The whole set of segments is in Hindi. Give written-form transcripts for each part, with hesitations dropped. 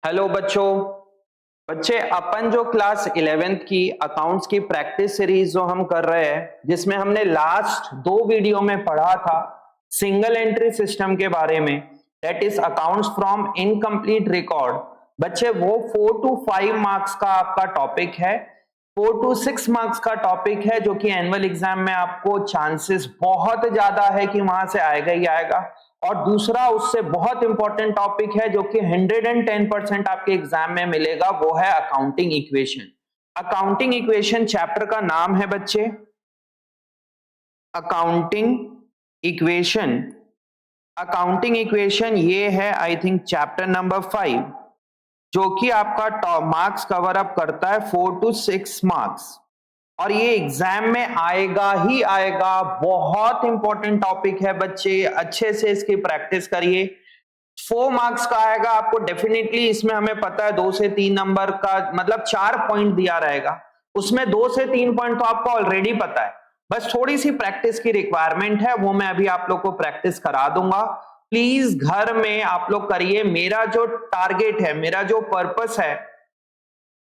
हेलो बच्चों। बच्चे अपन जो क्लास 11th की अकाउंट्स की प्रैक्टिस सीरीज जो हम कर रहे हैं, जिसमें हमने लास्ट दो वीडियो में पढ़ा था सिंगल एंट्री सिस्टम के बारे में, that is accounts from incomplete record. बच्चे वो 4 to 5 मार्क्स का आपका टॉपिक है, 4 to 6 मार्क्स का टॉपिक है, जो कि एनुअल एग्जाम में आपको चांसेस बहुत ज्यादा है कि वहां से आएगा ही आएगा। और दूसरा उससे बहुत इंपॉर्टेंट टॉपिक है जो कि 110% आपके एग्जाम में मिलेगा, वो है accounting equation. Accounting equation chapter का नाम है बच्चे अकाउंटिंग इक्वेशन। अकाउंटिंग इक्वेशन ये है आई थिंक चैप्टर नंबर 5, जो कि आपका मार्क्स कवर अप करता है 4 to 6 मार्क्स, और ये एग्जाम में आएगा ही आएगा। बहुत इंपॉर्टेंट टॉपिक है बच्चे, अच्छे से इसकी प्रैक्टिस करिए। 4 मार्क्स का आएगा आपको डेफिनेटली। इसमें हमें पता है 2 से 3 नंबर का मतलब 4 पॉइंट दिया रहेगा, उसमें 2 से 3 पॉइंट तो आपको ऑलरेडी पता है, बस थोड़ी सी प्रैक्टिस की रिक्वायरमेंट है, वो मैं अभी आप लोग को प्रैक्टिस करा दूंगा। प्लीज घर में आप लोग करिए। मेरा जो टारगेट है, मेरा जो पर्पस है,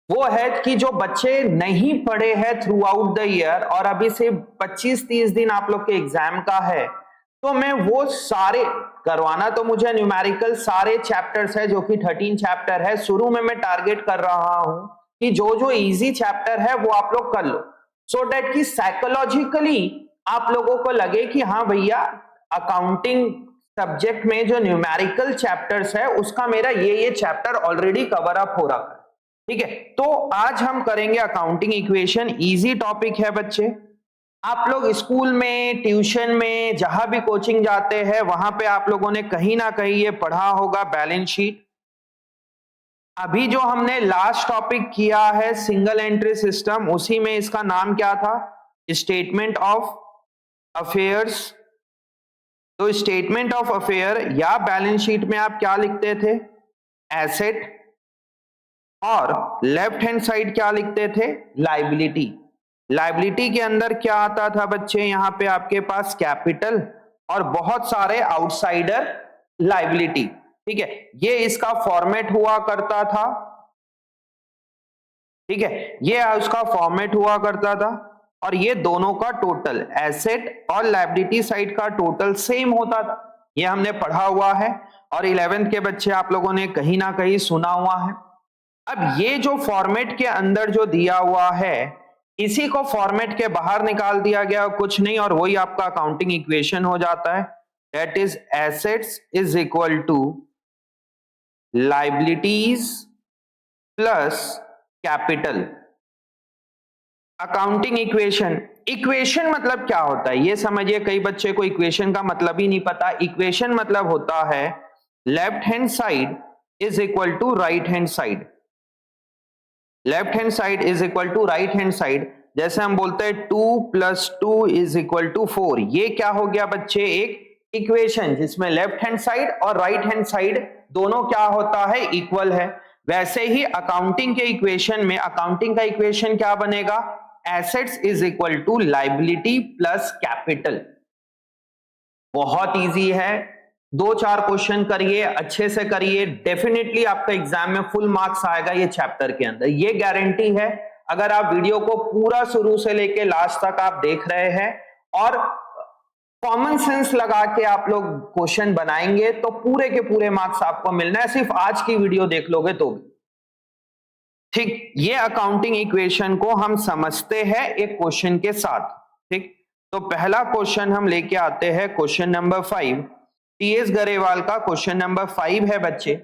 वो है कि जो बच्चे नहीं पढ़े हैं थ्रू आउट द ईयर और अभी से 25-30 दिन आप लोग के एग्जाम का है, तो मैं वो सारे करवाना, तो मुझे न्यूमेरिकल सारे चैप्टर्स है जो कि 13 चैप्टर है। शुरू में मैं टारगेट कर रहा हूं कि जो जो इजी चैप्टर है वो आप लोग कर लो, सो दैट कि साइकोलॉजिकली आप लोगों को लगे कि हाँ भैया, अकाउंटिंग सब्जेक्ट में जो न्यूमेरिकल चैप्टर्स है उसका मेरा ये चैप्टर ऑलरेडी कवर अप हो रखा है। ठीक है, तो आज हम करेंगे अकाउंटिंग इक्वेशन। इजी टॉपिक है बच्चे। आप लोग स्कूल में, ट्यूशन में, जहां भी कोचिंग जाते हैं, वहां पे आप लोगों ने कहीं ना कहीं ये पढ़ा होगा बैलेंस शीट। अभी जो हमने लास्ट टॉपिक किया है सिंगल एंट्री सिस्टम, उसी में इसका नाम क्या था? Statement of affairs. तो स्टेटमेंट ऑफ अफेयर या बैलेंस शीट में आप क्या लिखते थे? एसेट। और लेफ्ट हैंड साइड क्या लिखते थे? लाइबिलिटी। लाइबिलिटी के अंदर क्या आता था बच्चे? यहां पे आपके पास कैपिटल और बहुत सारे आउटसाइडर लाइबिलिटी। ठीक है, ये इसका फॉर्मेट हुआ करता था। ठीक है, ये उसका फॉर्मेट हुआ करता था, और ये दोनों का टोटल, एसेट और लाइबिलिटी साइड का टोटल सेम होता था। ये हमने पढ़ा हुआ है और 11th के बच्चे आप लोगों ने कहीं ना कहीं सुना हुआ है। अब ये जो फॉर्मेट के अंदर जो दिया हुआ है, इसी को फॉर्मेट के बाहर निकाल दिया गया, कुछ नहीं, और वही आपका अकाउंटिंग इक्वेशन हो जाता है। That is assets is equal to liabilities plus capital. Accounting equation. Equation मतलब क्या होता है ये समझिए। कई बच्चे को इक्वेशन का मतलब ही नहीं पता। इक्वेशन मतलब होता है left hand side is equal to right hand side. Left hand side is equal to right hand side. जैसे हम बोलते हैं 2 + 2 इज इक्वल टू 4। ये क्या हो गया बच्चे? एक इक्वेशन जिसमें लेफ्ट हैंड साइड और राइट हैंड साइड दोनों क्या होता है? इक्वल है। वैसे ही अकाउंटिंग के इक्वेशन में, अकाउंटिंग का इक्वेशन क्या बनेगा? Assets is equal to liability plus capital. बहुत इजी है। 2-4 क्वेश्चन करिए, अच्छे से करिए, डेफिनेटली आपका एग्जाम में फुल मार्क्स आएगा ये चैप्टर के अंदर, ये गारंटी है। अगर आप वीडियो को पूरा शुरू से लेके लास्ट तक आप देख रहे हैं और कॉमन सेंस लगा के आप लोग क्वेश्चन बनाएंगे, तो पूरे के पूरे मार्क्स आपको मिलना है। सिर्फ आज की वीडियो देख लोगे तो भी ठीक। ये अकाउंटिंग इक्वेशन को हम समझते हैं एक क्वेश्चन के साथ। ठीक, तो पहला क्वेश्चन हम लेके आते हैं, क्वेश्चन नंबर 5। टीएस गरेवाल का क्वेश्चन नंबर 5 है बच्चे।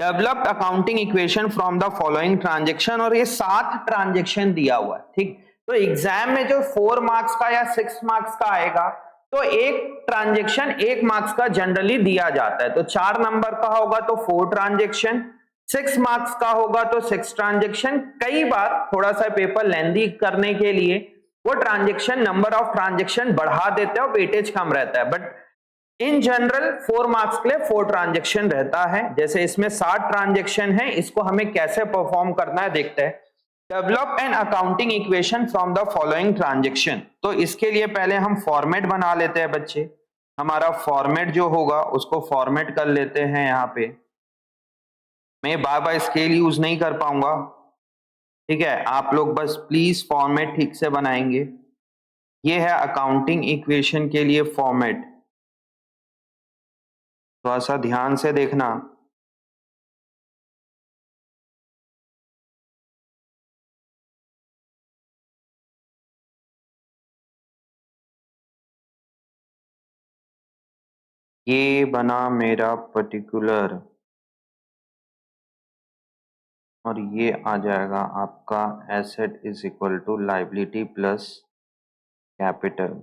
Developed accounting equation from the following transaction, और ये 7 ट्रांजेक्शन दिया हुआ है। ठीक, तो एग्जाम में जो 4 मार्क्स का या 6 मार्क्स का आएगा, तो एक ट्रांजेक्शन 1 मार्क्स का जनरली दिया जाता है। तो 4 नंबर का होगा तो 4 ट्रांजेक्शन, 6 मार्क्स का होगा तो 6 ट्रांजेक्शन। कई बार थोड़ा सा पेपर लेंदी करने के लिए वो ट्रांजेक्शन, नंबर ऑफ ट्रांजेक्शन बढ़ा देते हैं और वेटेज कम रहता है, बट इन जनरल 4 मार्क्स के लिए 4 ट्रांजेक्शन रहता है। जैसे इसमें 60 ट्रांजेक्शन है, इसको हमें कैसे परफॉर्म करना है देखते हैं। Develop an accounting equation from the following transaction. तो इसके लिए पहले हम फॉर्मेट बना लेते हैं बच्चे। हमारा फॉर्मेट जो होगा उसको फॉर्मेट कर लेते हैं यहाँ पे। मैं बार बार स्केल यूज नहीं कर पाऊंगा, ठीक है। आप लोग बस प्लीज फॉर्मेट ठीक से बनाएंगे। ये है अकाउंटिंग इक्वेशन के लिए फॉर्मेट, थोड़ा सा ध्यान से देखना। ये बना मेरा पर्टिकुलर, और ये आ जाएगा आपका asset is equal to liability plus capital.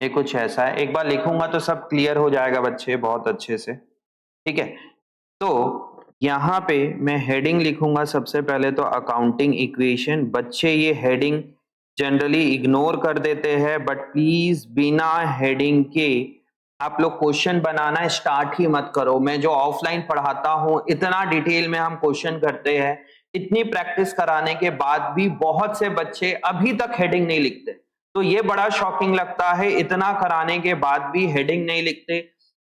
ये कुछ ऐसा है, एक बार लिखूंगा तो सब क्लियर हो जाएगा बच्चे बहुत अच्छे से, ठीक है। तो यहाँ पे मैं हेडिंग लिखूंगा सबसे पहले तो अकाउंटिंग इक्वेशन। बच्चे ये हेडिंग जनरली इग्नोर कर देते हैं, बट प्लीज बिना हेडिंग के आप लोग क्वेश्चन बनाना स्टार्ट ही मत करो। मैं जो ऑफलाइन पढ़ाता हूँ इतना डिटेल में हम क्वेश्चन करते हैं, इतनी प्रैक्टिस कराने के बाद भी बहुत से बच्चे अभी तक हेडिंग नहीं लिखते। तो ये बड़ा शॉकिंग लगता है, इतना कराने के बाद भी हेडिंग नहीं लिखते।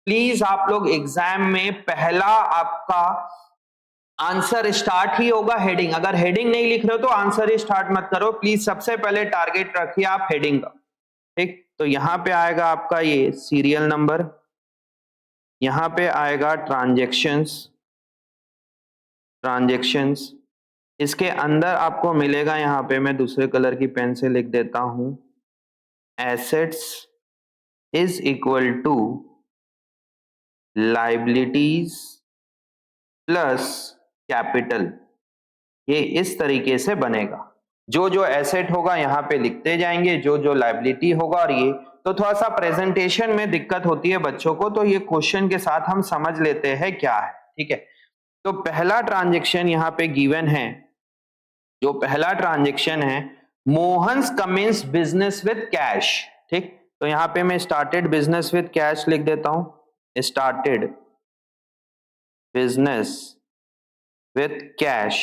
प्लीज आप लोग एग्जाम में पहला आपका आंसर स्टार्ट ही होगा हेडिंग। अगर हेडिंग नहीं लिख रहे हो तो आंसर ही स्टार्ट मत करो। प्लीज सबसे पहले टारगेट रखिए आप हेडिंग का, ठीक। तो यहां पे आएगा आपका ये सीरियल नंबर, यहां पे आएगा ट्रांजैक्शंस, ट्रांजैक्शंस इसके अंदर आपको मिलेगा, यहां पे मैं दूसरे कलर की पेन से लिख देता हूं, assets is equal to liabilities plus capital. ये इस तरीके से बनेगा। जो जो एसेट होगा यहाँ पे लिखते जाएंगे, जो जो लाइबिलिटी होगा, और ये तो थोड़ा सा प्रेजेंटेशन में दिक्कत होती है बच्चों को, तो ये क्वेश्चन के साथ हम समझ लेते हैं क्या है, ठीक है। तो पहला ट्रांजेक्शन यहाँ पे गिवन है, जो पहला ट्रांजेक्शन है, Mohan's commences business with cash, ठीक। तो यहाँ पे मैं स्टार्टेड बिजनेस विद कैश लिख देता हूं, स्टार्टेड बिजनेस विथ कैश,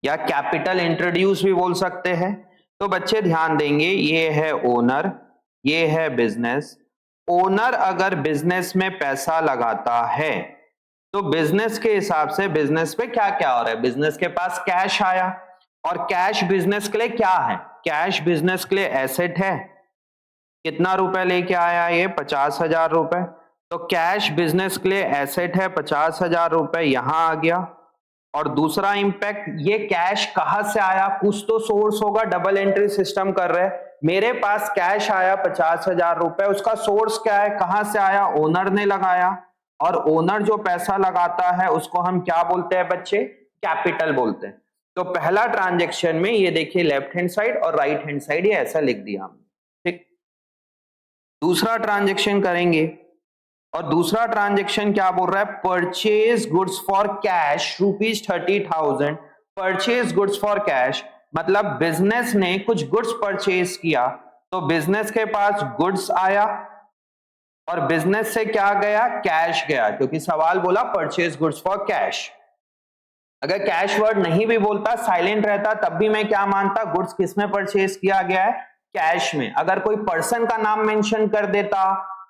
या कैपिटल इंट्रोड्यूस भी बोल सकते हैं। तो बच्चे ध्यान देंगे, ये है ओनर, ये है बिजनेस। ओनर अगर बिजनेस में पैसा लगाता है तो बिजनेस के हिसाब से बिजनेस पे क्या क्या हो रहा है, बिजनेस के पास कैश आया, और कैश बिजनेस के लिए क्या है, कैश बिजनेस के लिए एसेट है। कितना रुपए लेके आया ये, 50,000 रुपए। तो कैश बिजनेस के लिए एसेट है 50,000 रुपए, यहां आ गया। और दूसरा इंपैक्ट, ये कैश कहां से आया, कुछ तो सोर्स होगा, डबल एंट्री सिस्टम कर रहे हैं। मेरे पास कैश आया 50,000 रुपए, उसका सोर्स क्या है, कहां से आया, ओनर ने लगाया। और ओनर जो पैसा लगाता है उसको हम क्या बोलते हैं बच्चे, कैपिटल बोलते हैं। तो पहला ट्रांजेक्शन में ये देखिए लेफ्ट हैंड साइड और राइट हैंड साइड ये ऐसा लिख दिया हमने, ठीक। दूसरा ट्रांजेक्शन करेंगे, और दूसरा ट्रांजेक्शन क्या बोल रहा है, purchase goods for cash ₹30,000। Purchase goods for cash मतलब बिजनेस ने कुछ गुड्स परचेज किया, तो बिजनेस के पास गुड्स आया और बिजनेस से क्या गया, कैश गया, क्योंकि सवाल बोला परचेज गुड्स फॉर कैश। अगर कैश वर्ड नहीं भी बोलता, साइलेंट रहता, तब भी मैं क्या मानता, गुड्स किस में परचेज किया गया है, कैश में। अगर कोई पर्सन का नाम मेंशन कर देता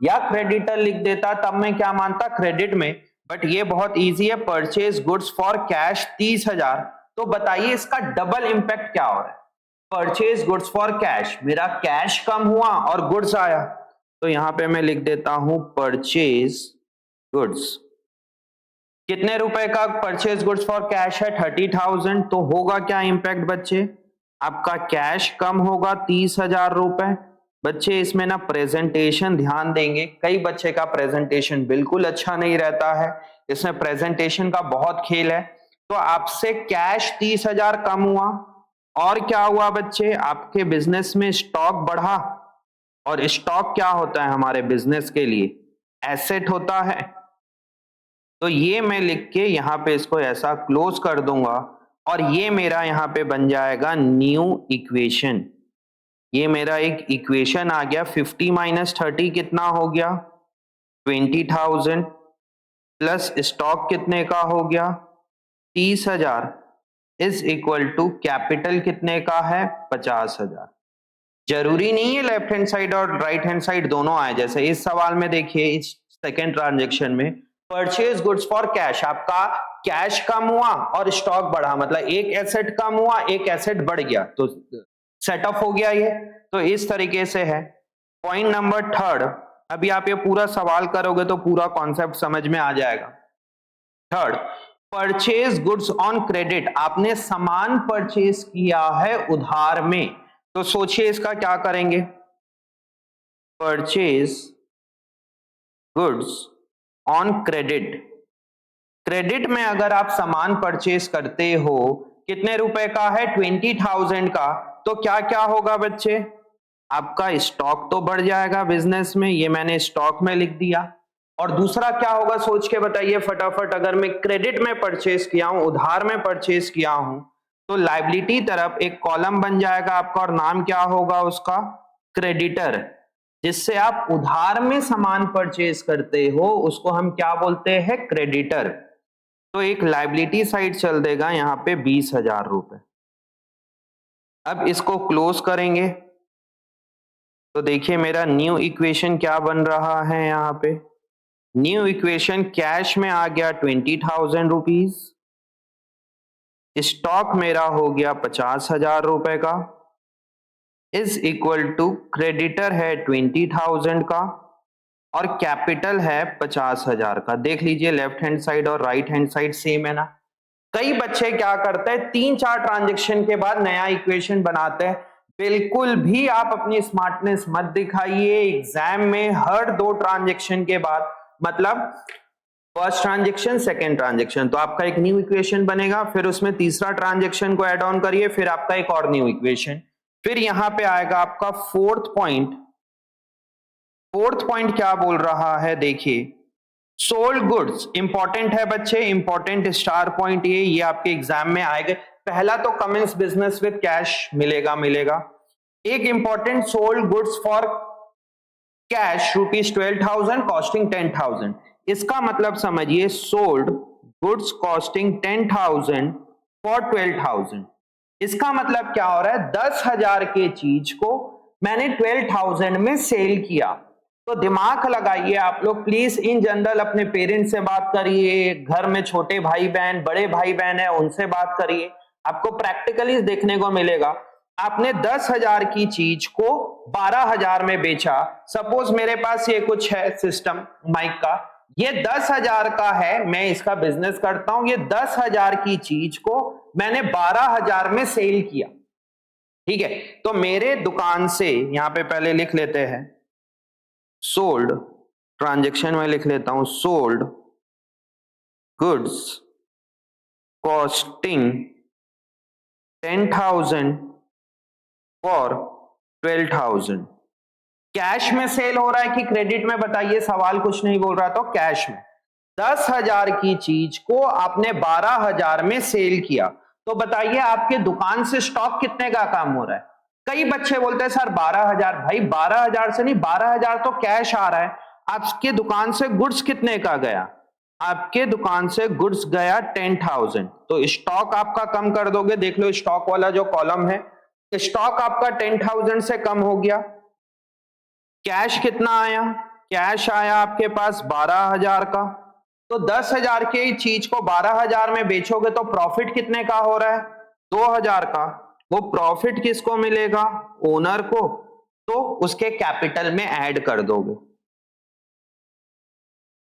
या क्रेडिटर लिख देता तब मैं क्या मानता, क्रेडिट में। बट ये बहुत इजी है, परचेज गुड्स फॉर कैश 30,000। तो बताइए इसका डबल इंपैक्ट क्या हो रहा है, परचेज गुड्स फॉर कैश, मेरा कैश कम हुआ और गुड्स आया। तो यहां पे मैं लिख देता हूं परचेज गुड्स, कितने रुपए का परचेज गुड्स फॉर कैश है, 30,000। तो होगा क्या इंपैक्ट बच्चे, आपका कैश कम होगा 30,000 रुपए। बच्चे इसमें ना प्रेजेंटेशन ध्यान देंगे, कई बच्चे का प्रेजेंटेशन बिल्कुल अच्छा नहीं रहता है, इसमें प्रेजेंटेशन का बहुत खेल है। तो आपसे कैश 30,000 कम हुआ, और क्या हुआ बच्चे, आपके बिजनेस में स्टॉक बढ़ा, और स्टॉक क्या होता है हमारे बिजनेस के लिए, एसेट होता है। तो ये मैं लिख के यहाँ पे इसको ऐसा क्लोज कर दूंगा, और ये मेरा यहाँ पे बन जाएगा न्यू इक्वेशन। ये मेरा एक इक्वेशन आ गया, 50 माइनस 30 कितना हो गया, 20,000 प्लस स्टॉक कितने का हो गया, 30,000 इज इक्वल टू कैपिटल कितने का है, 50,000। जरूरी नहीं है लेफ्ट हैंड साइड और राइट हैंड साइड दोनों आए। जैसे इस सवाल में देखिए, इस सेकेंड ट्रांजेक्शन में परचेज गुड्स फॉर कैश, आपका कैश कम हुआ और स्टॉक बढ़ा, मतलब एक एसेट कम हुआ एक एसेट बढ़ गया, तो सेटअप हो गया ये। तो इस तरीके से है। पॉइंट नंबर थर्ड, अभी आप ये पूरा सवाल करोगे तो पूरा कॉन्सेप्ट समझ में आ जाएगा। Third, purchase goods on credit, आपने सामान परचेज किया है उधार में, तो सोचिए इसका क्या करेंगे। Purchase goods on credit, credit में अगर आप सामान परचेज करते हो, कितने रुपए का है, 20,000 का, तो क्या क्या होगा बच्चे, आपका स्टॉक तो बढ़ जाएगा बिजनेस में, ये मैंने स्टॉक में लिख दिया। और दूसरा क्या होगा सोच के बताइए फटाफट, अगर मैं क्रेडिट में परचेज किया हूं, उधार में परचेज किया हूं, तो लायबिलिटी तरफ एक कॉलम बन जाएगा आपका, और नाम क्या होगा उसका, क्रेडिटर। जिससे आप उधार में सामान परचेज करते हो उसको हम क्या बोलते हैं, क्रेडिटर। तो एक लायबिलिटी साइड चल देगा यहां पे 20,000 रुपए। अब इसको क्लोज करेंगे तो देखिए मेरा न्यू इक्वेशन क्या बन रहा है यहाँ पे। न्यू इक्वेशन, कैश में आ गया 20,000 रुपीज, स्टॉक मेरा हो गया 50,000 रुपए का, इज इक्वल टू क्रेडिटर है 20,000 का और कैपिटल है 50,000 का। देख लीजिए लेफ्ट हैंड साइड और राइट हैंड साइड सेम है ना। कई बच्चे क्या करते हैं, 3-4 ट्रांजेक्शन के बाद नया इक्वेशन बनाते हैं। बिल्कुल भी आप अपनी स्मार्टनेस मत दिखाइए एग्जाम में। हर 2 ट्रांजेक्शन के बाद, मतलब फर्स्ट ट्रांजेक्शन सेकेंड ट्रांजेक्शन, तो आपका एक न्यू इक्वेशन बनेगा, फिर उसमें तीसरा ट्रांजेक्शन को ऐड ऑन करिए, फिर आपका एक और न्यू इक्वेशन, फिर यहां पे आएगा आपका फोर्थ पॉइंट। फोर्थ पॉइंट क्या बोल रहा है देखिए, सोल्ड गुड्स, इंपॉर्टेंट है बच्चे, इंपॉर्टेंट स्टार पॉइंट ये आपके एग्जाम में आएगा। पहला तो कमेंस बिजनेस विद कैश मिलेगा। एक important, sold goods for cash ₹12,000 costing 10,000। इसका मतलब समझिए, सोल्ड गुड्स कॉस्टिंग 10,000 फॉर 12,000। इसका मतलब क्या हो रहा है, 10,000 के चीज को मैंने 12,000 में सेल किया। तो दिमाग लगाइए आप लोग प्लीज। इन जनरल अपने पेरेंट्स से बात करिए, घर में छोटे भाई बहन बड़े भाई बहन है उनसे बात करिए, आपको प्रैक्टिकली देखने को मिलेगा। आपने 10,000 की चीज को 12,000 में बेचा। सपोज मेरे पास ये कुछ है सिस्टम माइक का, ये 10,000 का है, मैं इसका बिजनेस करता हूं। ये 10,000 की चीज को मैंने 12,000 में सेल किया, ठीक है। तो मेरे दुकान से, यहां पे पहले लिख लेते हैं सोल्ड, ट्रांजेक्शन में लिख लेता हूं sold goods costing 10,000 for 12,000। Cash में सेल हो रहा है कि क्रेडिट में, बताइए, सवाल कुछ नहीं बोल रहा। तो कैश में 10,000 की चीज को आपने 12,000 में सेल किया, तो बताइए आपके दुकान से स्टॉक कितने का काम हो रहा है। कई बच्चे बोलते हैं सर 12,000, भाई 12,000 से नहीं, 12,000 तो कैश आ रहा है। आपके दुकान से गुड्स कितने का गया, आपके दुकान से गुड्स गया 10,000, तो स्टॉक आपका कम कर दोगे। देख लो स्टॉक वाला जो कॉलम है, स्टॉक आपका 10,000 से कम हो गया। कैश कितना आया, कैश आया आपके पास 12,000 का। तो 10,000 की चीज को 12,000 में बेचोगे तो प्रॉफिट कितने का हो रहा है, 2,000 का। वो प्रॉफिट किसको मिलेगा, ओनर को, तो उसके कैपिटल में ऐड कर दोगे।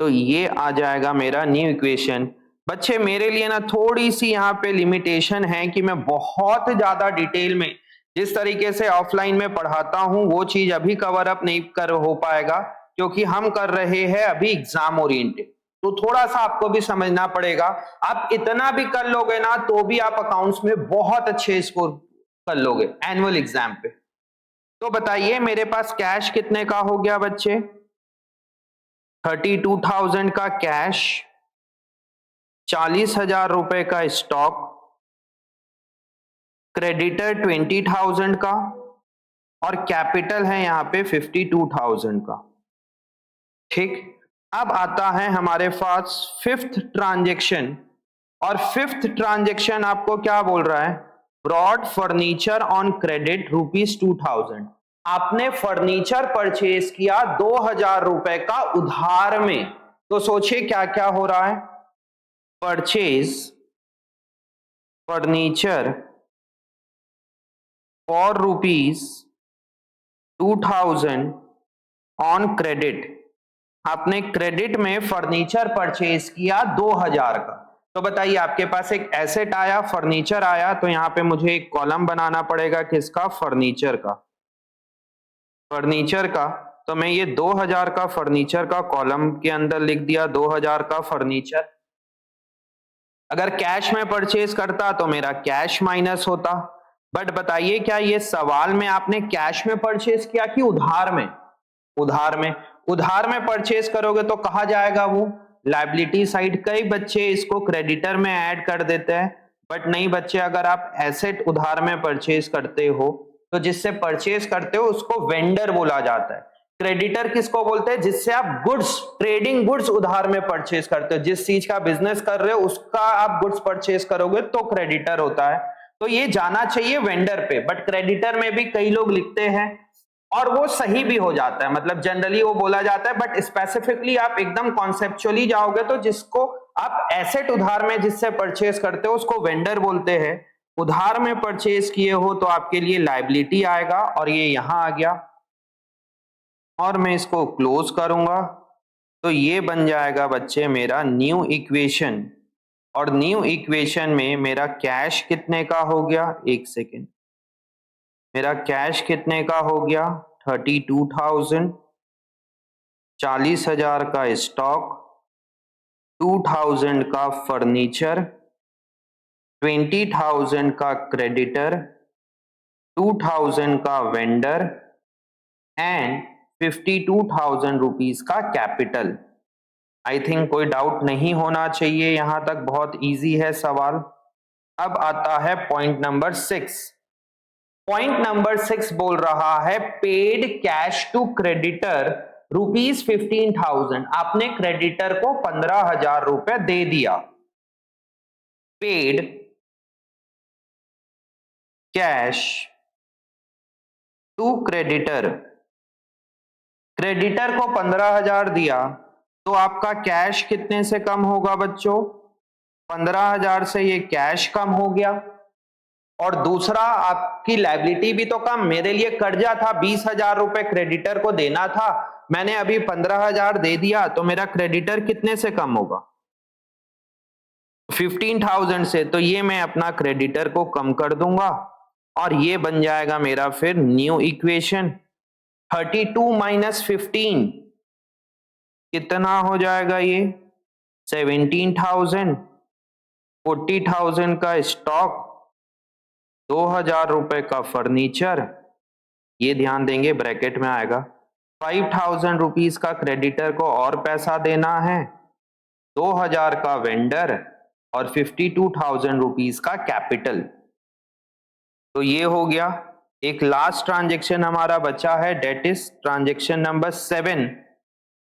तो ये आ जाएगा मेरा न्यू इक्वेशन। बच्चे मेरे लिए ना थोड़ी सी यहाँ पे लिमिटेशन है कि मैं बहुत ज्यादा डिटेल में जिस तरीके से ऑफलाइन में पढ़ाता हूं वो चीज अभी कवर अप नहीं कर हो पाएगा, क्योंकि हम कर रहे हैं अभी एग्जाम ओरिएंटेड। तो थोड़ा सा आपको भी समझना पड़ेगा। आप इतना भी कर लोगे ना तो भी आप अकाउंट्स में बहुत अच्छे स्कोर कर लोगे एनुअल एग्जाम पे। तो बताइए मेरे पास कैश कितने का हो गया बच्चे, 32,000 का कैश, 40,000 रुपए का स्टॉक, क्रेडिटर 20,000 का और कैपिटल है यहां पे 52,000 का, ठीक। अब आता है हमारे पास फिफ्थ ट्रांजेक्शन, और फिफ्थ ट्रांजेक्शन आपको क्या बोल रहा है, ब्रॉड फर्नीचर ऑन क्रेडिट ₹2,000। आपने फर्नीचर परचेज किया 2000 रुपए का उधार में, तो सोचिए क्या क्या हो रहा है। Purchase furniture for rupees 2000 on credit, आपने क्रेडिट में फर्नीचर परचेज किया 2000 का। तो बताइए आपके पास एक एसेट आया, फर्नीचर आया, तो यहां पे मुझे एक कॉलम बनाना पड़ेगा किसका, फर्नीचर का। फर्नीचर का, तो मैं ये 2000 का फर्नीचर का कॉलम के अंदर लिख दिया, 2000 का फर्नीचर। अगर कैश में परचेज करता तो मेरा कैश माइनस होता। बट बताइए क्या ये सवाल में आपने कैश में परचेज किया कि उधार में? उधार में। उधार में परचेज करोगे तो कहा जाएगा वो लायबिलिटी साइड। कई बच्चे इसको क्रेडिटर में ऐड कर देते हैं, बट नहीं बच्चे, अगर आप एसेट उधार में परचेज करते हो तो जिससे परचेज करते हो उसको वेंडर बोला जाता है। क्रेडिटर किसको बोलते हैं? जिससे आप गुड्स, ट्रेडिंग गुड्स उधार में परचेज करते हो। जिस चीज का बिजनेस कर रहे हो उसका आप गुड्स परचेज करोगे तो क्रेडिटर होता है। तो ये जाना चाहिए वेंडर पे, बट क्रेडिटर में भी कई लोग लिखते हैं और वो सही भी हो जाता है, मतलब जनरली वो बोला जाता है, बट स्पेसिफिकली आप एकदम कॉन्सेप्चुअली जाओगे तो जिसको आप एसेट उधार में जिससे परचेज करते हो उसको वेंडर बोलते हैं। उधार में परचेज किए हो तो आपके लिए लायबिलिटी आएगा, और ये यहां आ गया, और मैं इसको क्लोज करूंगा तो ये बन जाएगा बच्चे मेरा न्यू इक्वेशन। और न्यू इक्वेशन में मेरा कैश कितने का हो गया, एक सेकेंड, मेरा कैश कितने का हो गया 32,000, 40,000 का स्टॉक, 2000 का फर्नीचर, 20,000 का क्रेडिटर, 2000 का वेंडर एंड 52,000 रुपीज का कैपिटल। आई थिंक कोई डाउट नहीं होना चाहिए, यहां तक बहुत इजी है सवाल। अब आता है पॉइंट नंबर 6। पॉइंट नंबर 6 बोल रहा है paid cash to creditor rupees 15,000। आपने क्रेडिटर को 15,000 रुपए दे दिया। Paid cash to creditor, creditor को 15,000 दिया तो आपका कैश कितने से कम होगा बच्चों? 15,000 से ये कैश कम हो गया, और दूसरा आपकी लायबिलिटी भी तो कम। मेरे लिए कर्जा था 20,000 रुपए क्रेडिटर को देना था, मैंने अभी 15,000 दे दिया, तो मेरा क्रेडिटर कितने से कम होगा? 15,000 से। तो ये मैं अपना क्रेडिटर को कम कर दूंगा, और ये बन जाएगा मेरा फिर न्यू इक्वेशन। 32 माइनस 15 कितना हो जाएगा ये? 17,000, 40,000 का स्टॉक, 2,000 रुपए का फर्नीचर, ये ध्यान देंगे ब्रैकेट में आएगा, 5,000 रुपीज का क्रेडिटर को और पैसा देना है, 2,000 का वेंडर और 52,000 रुपीज का कैपिटल। तो ये हो गया। एक लास्ट ट्रांजेक्शन हमारा बचा है, डेट इज ट्रांजेक्शन नंबर 7।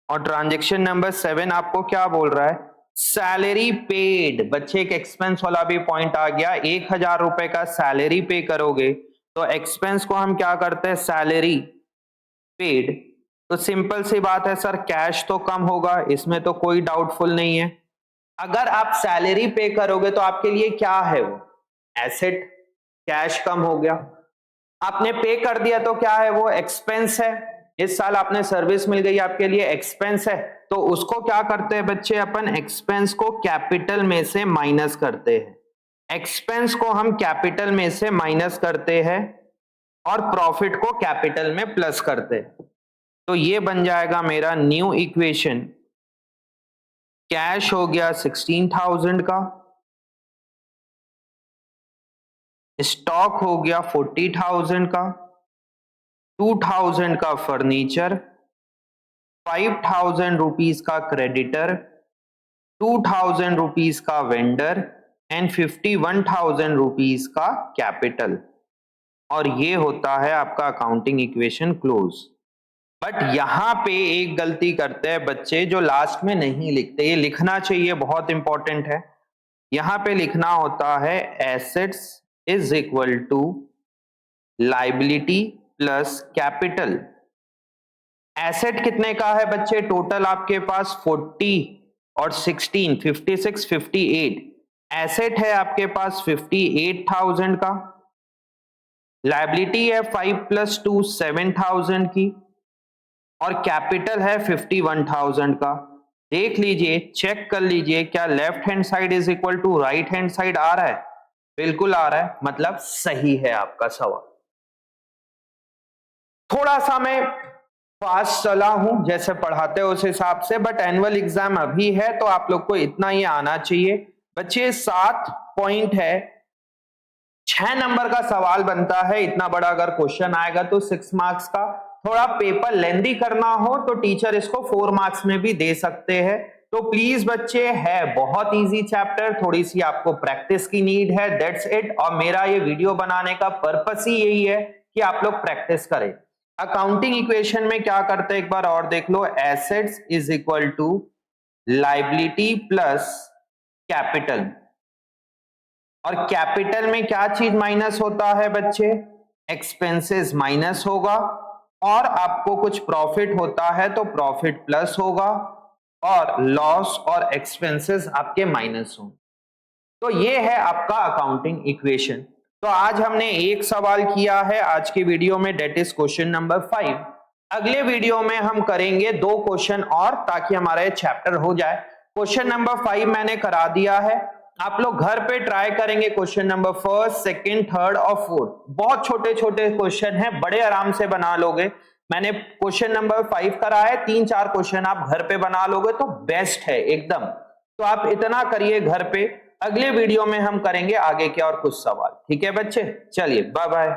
और ट्रांजेक्शन नंबर 7 आपको क्या बोल रहा है? Salary paid. बच्चे एक एक्सपेंस वाला भी पॉइंट आ गया। 1,000 रुपए का सैलरी पे करोगे तो एक्सपेंस को हम क्या करते हैं? Salary paid. तो सिंपल सी बात है सर, कैश तो कम होगा, इसमें तो कोई डाउटफुल नहीं है। अगर आप सैलरी पे करोगे तो आपके लिए क्या है वो? एसेट। कैश कम हो गया। आपने पे कर दिया तो क्या है वो? एक्सपेंस है। इस साल आपने सर्विस मिल गई, आपके लिए एक्सपेंस है, तो उसको क्या करते हैं बच्चे? अपन एक्सपेंस को कैपिटल में से माइनस करते हैं। एक्सपेंस को हम कैपिटल में से माइनस करते हैं और प्रॉफिट को कैपिटल में प्लस करते हैं। तो ये बन जाएगा मेरा न्यू इक्वेशन। कैश हो गया 16,000 का, स्टॉक हो गया 40,000 का, 2,000 का फर्नीचर, 5,000 रुपीज का क्रेडिटर, 2,000 रुपीज का वेंडर एंड 51,000 रुपीज का कैपिटल। और ये होता है आपका अकाउंटिंग इक्वेशन क्लोज। बट यहां पे एक गलती करते हैं बच्चे जो लास्ट में नहीं लिखते, ये लिखना चाहिए, बहुत इंपॉर्टेंट है। यहां पे लिखना होता है assets is equal to liability plus capital. Asset कितने का है बच्चे? टोटल आपके पास 40 और 16 56 58 एसेट है आपके पास 58,000 का। लायबिलिटी है 5 + 2 7,000 की और कैपिटल है 51,000 का। देख लीजिए, चेक कर लीजिए, क्या left hand side is equal to right hand side आ रहा है? बिल्कुल आ रहा है, मतलब सही है आपका सवाल। थोड़ा सा मैं फास्ट चला हूं जैसे पढ़ाते हैं उस हिसाब से, बट एनुअल एग्जाम अभी है तो आप लोग को इतना ही आना चाहिए बच्चे। 7 पॉइंट है, 6 नंबर का सवाल बनता है। इतना बड़ा अगर क्वेश्चन आएगा तो 6 मार्क्स का। थोड़ा पेपर लेंदी करना हो तो टीचर इसको 4 मार्क्स में भी दे सकते हैं। तो प्लीज बच्चे, है बहुत इजी चैप्टर, थोड़ी सी आपको प्रैक्टिस की नीड है, दैट्स इट। और मेरा ये वीडियो बनाने का पर्पस ही यही है कि आप लोग प्रैक्टिस करें। अकाउंटिंग इक्वेशन में क्या करते हैं एक बार और देख लो। Assets is equal to liability plus capital. और कैपिटल में क्या चीज माइनस होता है बच्चे? एक्सपेंसेस माइनस होगा। और आपको कुछ प्रॉफिट होता है तो प्रॉफिट प्लस होगा, और लॉस और एक्सपेंसेस आपके माइनस होंगे। तो ये है आपका अकाउंटिंग इक्वेशन। तो आज हमने एक सवाल किया है आज की वीडियो में, डेट इज क्वेश्चन नंबर 5। अगले वीडियो में हम करेंगे 2 क्वेश्चन और, ताकि हमारा ये चैप्टर हो जाए। क्वेश्चन नंबर 5 मैंने करा दिया है, आप लोग घर पे ट्राई करेंगे question number 1st, 2nd, 3rd और 4th। बहुत छोटे छोटे क्वेश्चन हैं, बड़े आराम से बना लोगे। मैंने क्वेश्चन नंबर 5 करा है, 3-4 क्वेश्चन आप घर पे बना लोगे तो बेस्ट है एकदम। तो आप इतना करिए घर पे। अगले वीडियो में हम करेंगे आगे के और कुछ सवाल। ठीक है बच्चे, चलिए बाय बाय।